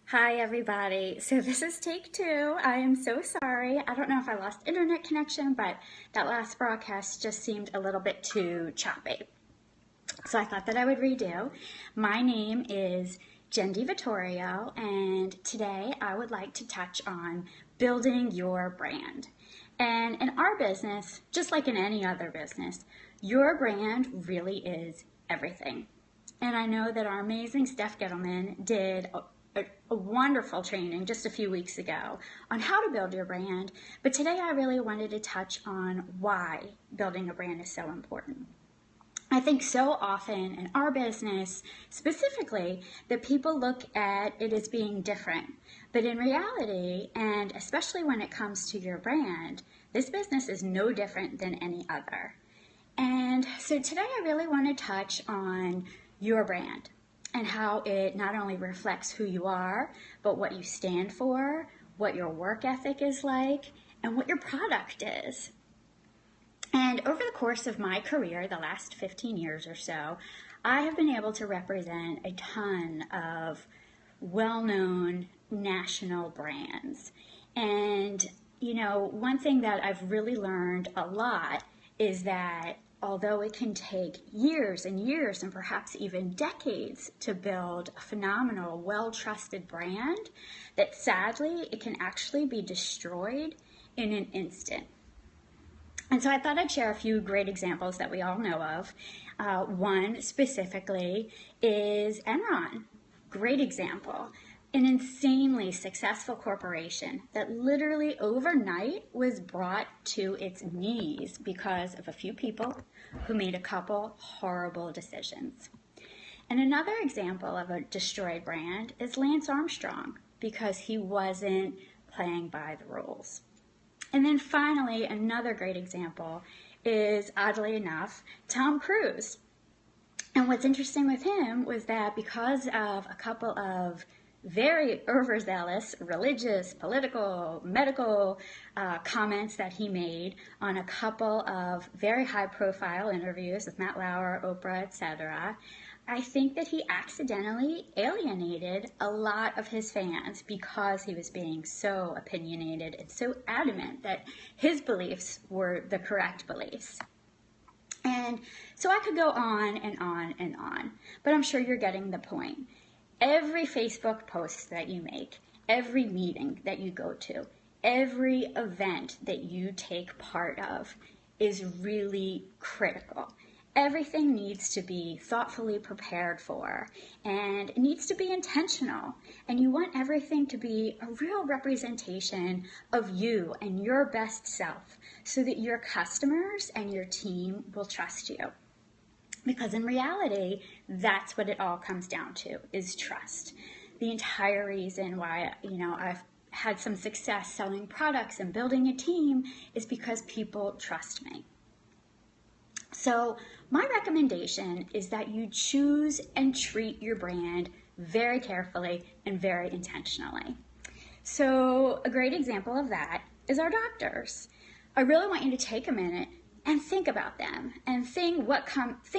Hi everybody. So this is take two. I am so sorry. I don't know if I lost internet connection, but that last broadcast just seemed a little bit too choppy. So I thought that I would redo. My name is Jenn DiVittorio, and today I would like to touch on building your brand. And in our business, just like in any other business, your brand really is everything. And I know that our amazing Steph Gettleman did a wonderful training just a few weeks ago on how to build your brand, but today I really wanted to touch on why building a brand is so important. I think so often in our business specifically that people look at it as being different, but in reality, and especially when it comes to your brand, this business is no different than any other. And so today I really want to touch on your brand and how it not only reflects who you are, but what you stand for, what your work ethic is like, and what your product is. And over the course of my career, the last 15 years or so, I have been able to represent a ton of well-known national brands. And, one thing that I've really learned a lot is that although it can take years and years and perhaps even decades to build a phenomenal, well-trusted brand, that sadly it can actually be destroyed in an instant. And so I thought I'd share a few great examples that we all know of. One specifically is Enron. Great example. An insanely successful corporation that literally overnight was brought to its knees because of a few people who made a couple horrible decisions. And another example of a destroyed brand is Lance Armstrong because he wasn't playing by the rules. And then finally, another great example is, oddly enough, Tom Cruise. And what's interesting with him was that because of a couple of very overzealous religious, political, medical comments that he made on a couple of very high-profile interviews with Matt Lauer, Oprah, etc., I think that he accidentally alienated a lot of his fans because he was being so opinionated and so adamant that his beliefs were the correct beliefs. And so I could go on and on and on, but I'm sure you're getting the point. Every Facebook post that you make, every meeting that you go to, every event that you take part of is really critical. Everything needs to be thoughtfully prepared for, and it needs to be intentional. And you want everything to be a real representation of you and your best self so that your customers and your team will trust you. Because in reality, that's what it all comes down to, is trust. The entire reason why, I've had some success selling products and building a team is because people trust me. So my recommendation is that you choose and treat your brand very carefully and very intentionally. So a great example of that is our doctors. I really want you to take a minute and think about them and think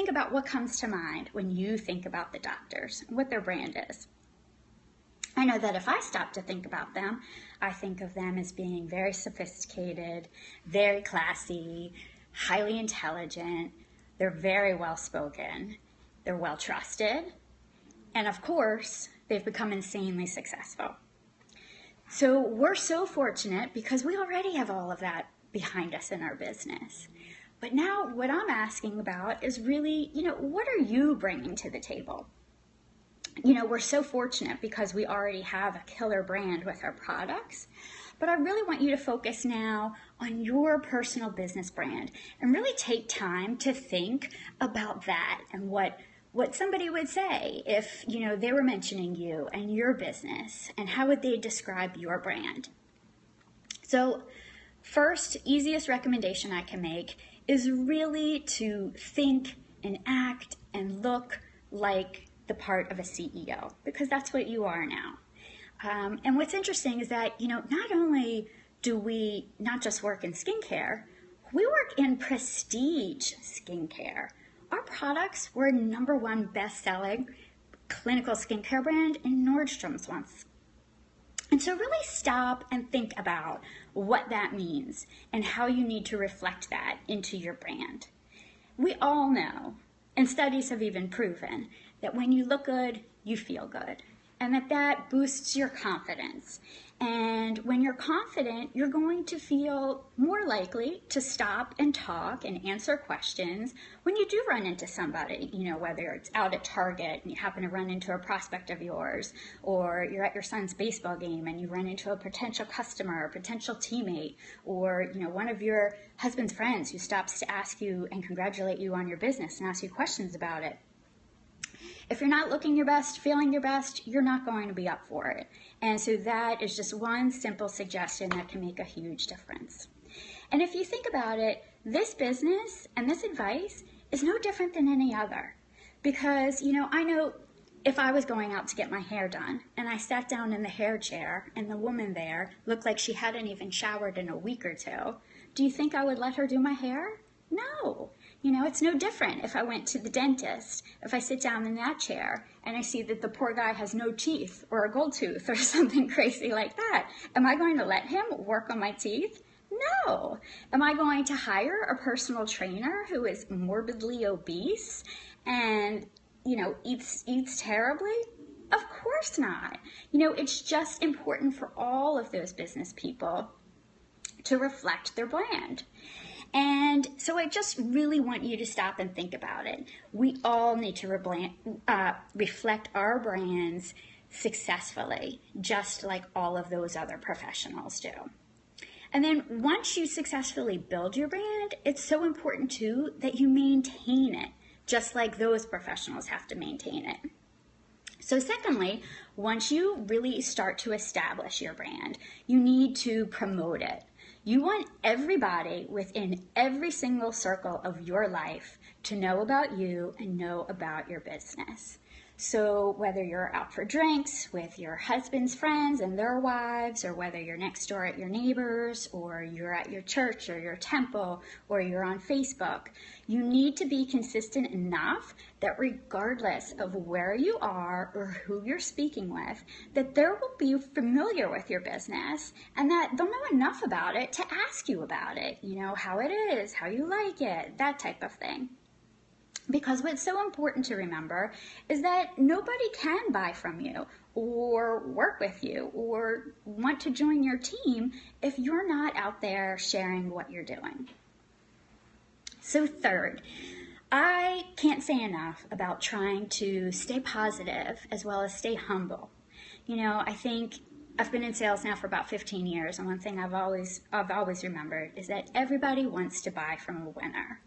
about what comes to mind when you think about the doctors, what their brand is. I know that if I stop to think about them, I think of them as being very sophisticated, very classy, highly intelligent, they're very well spoken, they're well trusted, and of course, they've become insanely successful. So we're so fortunate because we already have all of that behind us in our business. But now what I'm asking about is really, what are you bringing to the table? We're so fortunate because we already have a killer brand with our products, but I really want you to focus now on your personal business brand and really take time to think about that and what somebody would say if, they were mentioning you and your business, and how would they describe your brand? So first, easiest recommendation I can make is really to think and act and look like the part of a CEO, because that's what you are now. And what's interesting is that, not only do we not just work in skincare, we work in prestige skincare. Our products were #1 best-selling clinical skincare brand in Nordstrom's once And so really stop and think about what that means and how you need to reflect that into your brand. We all know, and studies have even proven, that when you look good, you feel good, and that boosts your confidence. And when you're confident, you're going to feel more likely to stop and talk and answer questions when you do run into somebody, whether it's out at Target and you happen to run into a prospect of yours, or you're at your son's baseball game and you run into a potential customer or potential teammate, or, one of your husband's friends who stops to ask you and congratulate you on your business and ask you questions about it. If you're not looking your best, feeling your best, you're not going to be up for it. And so that is just one simple suggestion that can make a huge difference. And if you think about it, this business and this advice is no different than any other. Because, I know if I was going out to get my hair done and I sat down in the hair chair and the woman there looked like she hadn't even showered in a week or two, do you think I would let her do my hair? No. It's no different if I went to the dentist. If I sit down in that chair and I see that the poor guy has no teeth or a gold tooth or something crazy like that, am I going to let him work on my teeth? No. Am I going to hire a personal trainer who is morbidly obese and, eats terribly? Of course not. It's just important for all of those business people to reflect their brand. And so I just really want you to stop and think about it. We all need to reflect our brands successfully, just like all of those other professionals do. And then once you successfully build your brand, it's so important too that you maintain it, just like those professionals have to maintain it. So secondly, once you really start to establish your brand, you need to promote it. You want everybody within every single circle of your life to know about you and know about your business. So whether you're out for drinks with your husband's friends and their wives, or whether you're next door at your neighbors, or you're at your church or your temple, or you're on Facebook, you need to be consistent enough that regardless of where you are or who you're speaking with, that they will be familiar with your business and that they'll know enough about it to ask you about it, how it is, how you like it, that type of thing. Because what's so important to remember is that nobody can buy from you or work with you or want to join your team if you're not out there sharing what you're doing. So third, I can't say enough about trying to stay positive as well as stay humble. I think I've been in sales now for about 15 years, and one thing I've always remembered is that everybody wants to buy from a winner.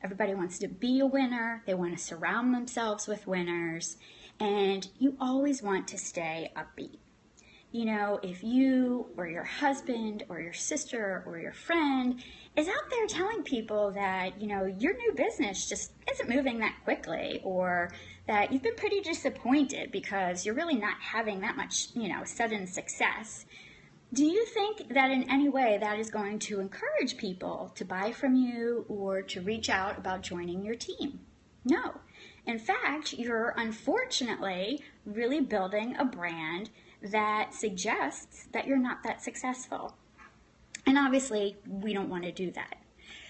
Everybody wants to be a winner. They want to surround themselves with winners. And you always want to stay upbeat. If you or your husband or your sister or your friend is out there telling people that, your new business just isn't moving that quickly, or that you've been pretty disappointed because you're really not having that much, sudden success, do you think that in any way that is going to encourage people to buy from you or to reach out about joining your team? No. In fact, you're unfortunately really building a brand that suggests that you're not that successful. And obviously, we don't want to do that.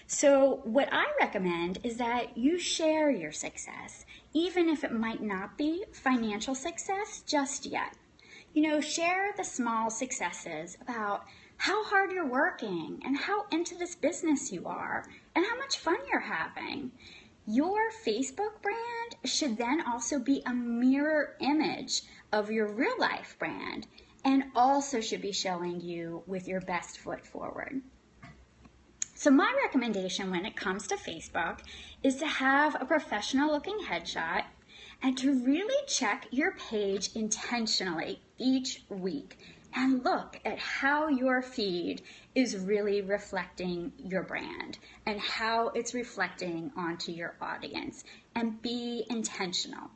So what I recommend is that you share your success, even if it might not be financial success just yet. Share the small successes about how hard you're working and how into this business you are and how much fun you're having. Your Facebook brand should then also be a mirror image of your real life brand and also should be showing you with your best foot forward. So my recommendation when it comes to Facebook is to have a professional looking headshot and to really check your page intentionally each week and look at how your feed is really reflecting your brand and how it's reflecting onto your audience, and be intentional.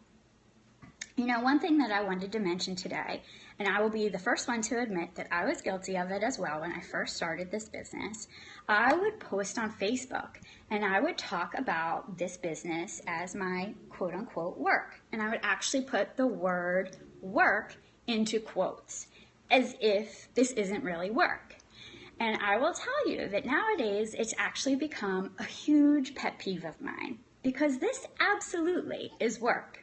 One thing that I wanted to mention today, and I will be the first one to admit that I was guilty of it as well when I first started this business, I would post on Facebook and I would talk about this business as my quote unquote work. And I would actually put the word work into quotes. as if this isn't really work. And I will tell you that nowadays it's actually become a huge pet peeve of mine, because this absolutely is work.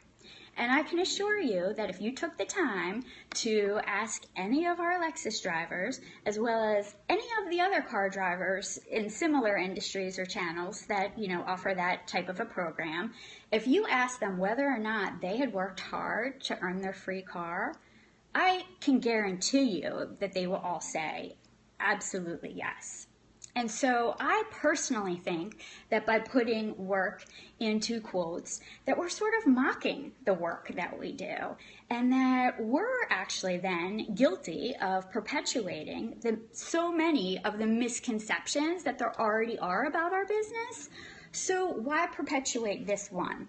And I can assure you that if you took the time to ask any of our Lexus drivers, as well as any of the other car drivers in similar industries or channels that, offer that type of a program, if you asked them whether or not they had worked hard to earn their free car, I can guarantee you that they will all say, absolutely yes. And so I personally think that by putting work into quotes, that we're sort of mocking the work that we do, and that we're actually then guilty of perpetuating so many of the misconceptions that there already are about our business. So why perpetuate this one?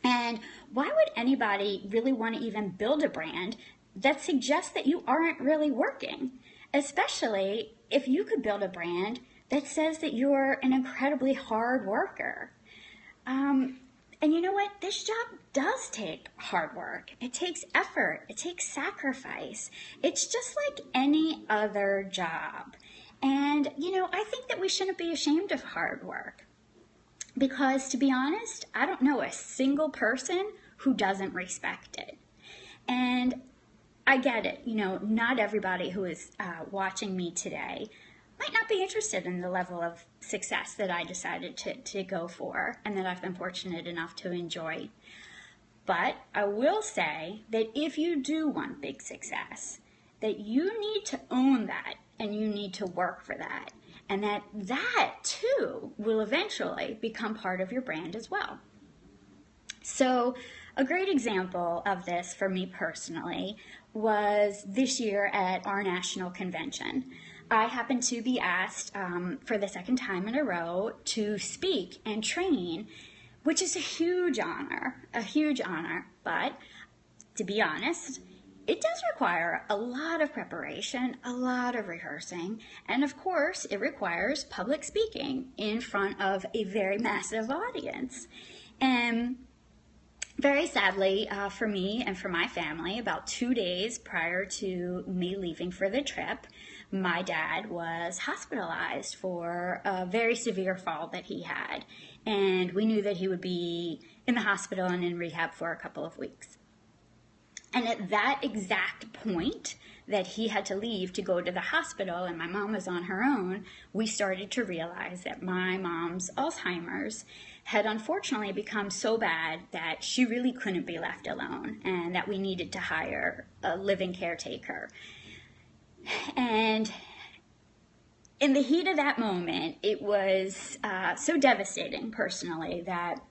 And why would anybody really want to even build a brand that suggests that you aren't really working? Especially if you could build a brand that says that you're an incredibly hard worker. And you know what? This job does take hard work. It takes effort. It takes sacrifice. It's just like any other job. And, I think that we shouldn't be ashamed of hard work. Because, to be honest, I don't know a single person who doesn't respect it. And I get it, not everybody who is watching me today might not be interested in the level of success that I decided to go for and that I've been fortunate enough to enjoy. But I will say that if you do want big success, that you need to own that and you need to work for that. And that too will eventually become part of your brand as well. So a great example of this for me personally was this year at our national convention. I happened to be asked for the second time in a row to speak and train, which is a huge honor, but to be honest, it does require a lot of preparation, a lot of rehearsing, and of course it requires public speaking in front of a very massive audience. And very sadly for me and for my family, about 2 days prior to me leaving for the trip, my dad was hospitalized for a very severe fall that he had. And we knew that he would be in the hospital and in rehab for a couple of weeks. And at that exact point that he had to leave to go to the hospital and my mom was on her own, we started to realize that my mom's Alzheimer's had unfortunately become so bad that she really couldn't be left alone and that we needed to hire a living caretaker. And in the heat of that moment, it was so devastating personally that,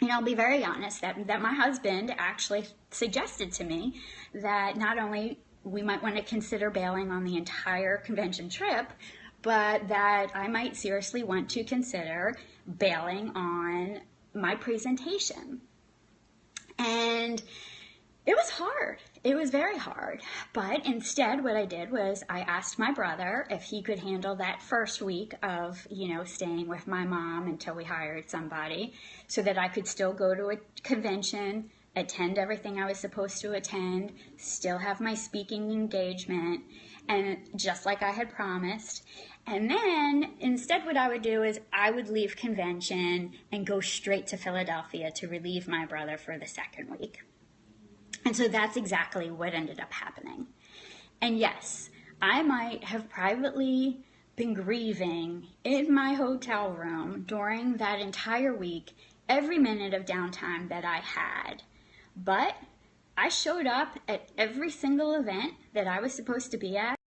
I'll be very honest, that my husband actually suggested to me that not only we might want to consider bailing on the entire convention trip, but that I might seriously want to consider bailing on my presentation. And it was hard. It was very hard. But instead, what I did was I asked my brother if he could handle that first week of, staying with my mom until we hired somebody so that I could still go to a convention, attend everything I was supposed to attend, still have my speaking engagement, and just like I had promised. And then instead what I would do is I would leave convention and go straight to Philadelphia to relieve my brother for the second week. And so that's exactly what ended up happening. And yes, I might have privately been grieving in my hotel room during that entire week, every minute of downtime that I had. But I showed up at every single event that I was supposed to be at.